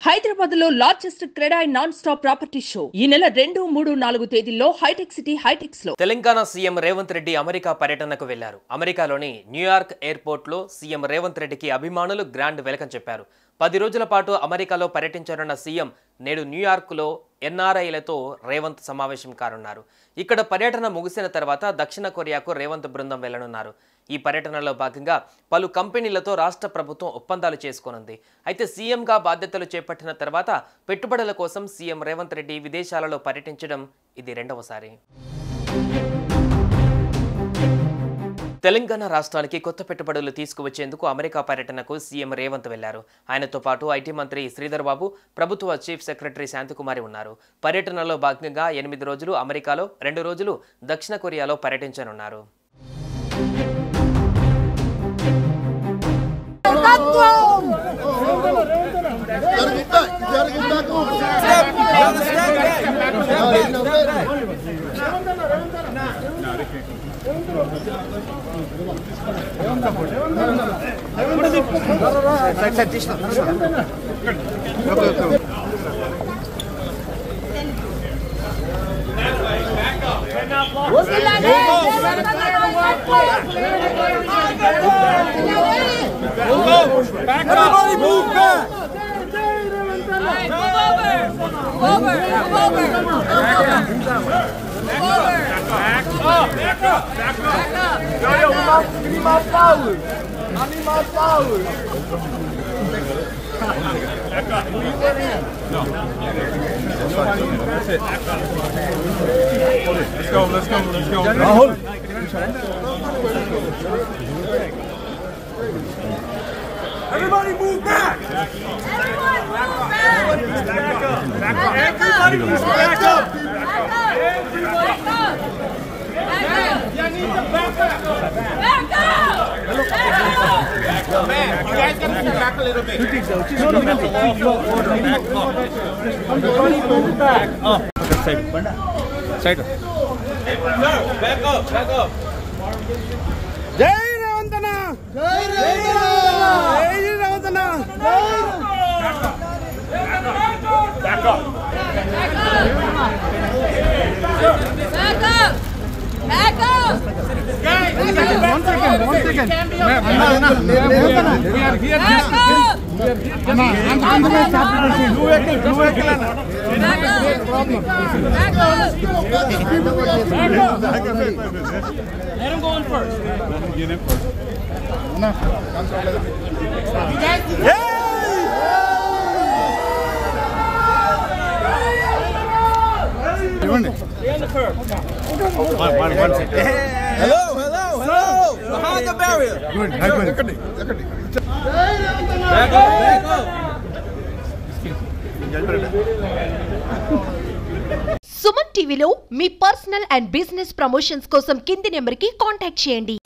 హైదరాబాద్ లో largest CREDAI non stop property show ఈ నెల 2, 3, 4 తేదీల్లో హైటెక్ సిటీ హైటెక్స్ లో. తెలంగాణ సీఎం రేవంత్ రెడ్డి అమెరికా పర్యటనకు వెళ్లారు. అమెరికాలోని న్యూయార్క్ ఎయిర్పోర్ట్ లో సీఎం రేవంత్ రెడ్డికి అభిమానులు గ్రాండ్ వెల్కమ్ చెప్పారు. 10 రోజుల పాటు అమెరికాలో పర్యటించనున్న సీఎం నేడు న్యూయార్క్లో ఎన్ఆర్ఐలతో రేవంత్ సమావేశం కానున్నారు. ఇక్కడ పర్యటన ముగిసిన తర్వాత దక్షిణ కొరియాకు రేవంత్ బృందం వెళ్లనున్నారు. ఈ పర్యటనలో భాగంగా పలు కంపెనీలతో రాష్ట్ర ప్రభుత్వం ఒప్పందాలు చేసుకోనుంది. అయితే సీఎంగా బాధ్యతలు చేపట్టిన తర్వాత పెట్టుబడుల కోసం సీఎం రేవంత్ రెడ్డి విదేశాలలో పర్యటించడం ఇది రెండవసారి. తెలంగాణ రాష్ట్రానికి కొత్త పెట్టుబడులు తీసుకువచ్చేందుకు అమెరికా పర్యటనకు సీఎం రేవంత్ వెళ్లారు. ఆయనతో పాటు ఐటీ మంత్రి శ్రీధర్ బాబు, ప్రభుత్వ చీఫ్ సెక్రటరీ శాంతికుమారి ఉన్నారు. పర్యటనలో భాగంగా 8 రోజులు అమెరికాలో, 2 రోజులు దక్షిణ కొరియాలో పర్యటించనున్నారు. Everybody move back! We need more power! I need more power! No. That's it. Let's go. Everybody move back! Everyone move back! Back up! Everybody move back up! Y'all need to back up! Man, you guys gotta move back a little bit. Everybody move back. Side. Back up. Jai Ravantana! Jai Ravantana! Back up! One second. Let him go in first. Get in first. Stay on the curb. One second. Hello. Behind the barrier. Back up. Suman టీవీలో మీ personal and business promotions కోసం కింది నెంబర్కి contact చేయండి.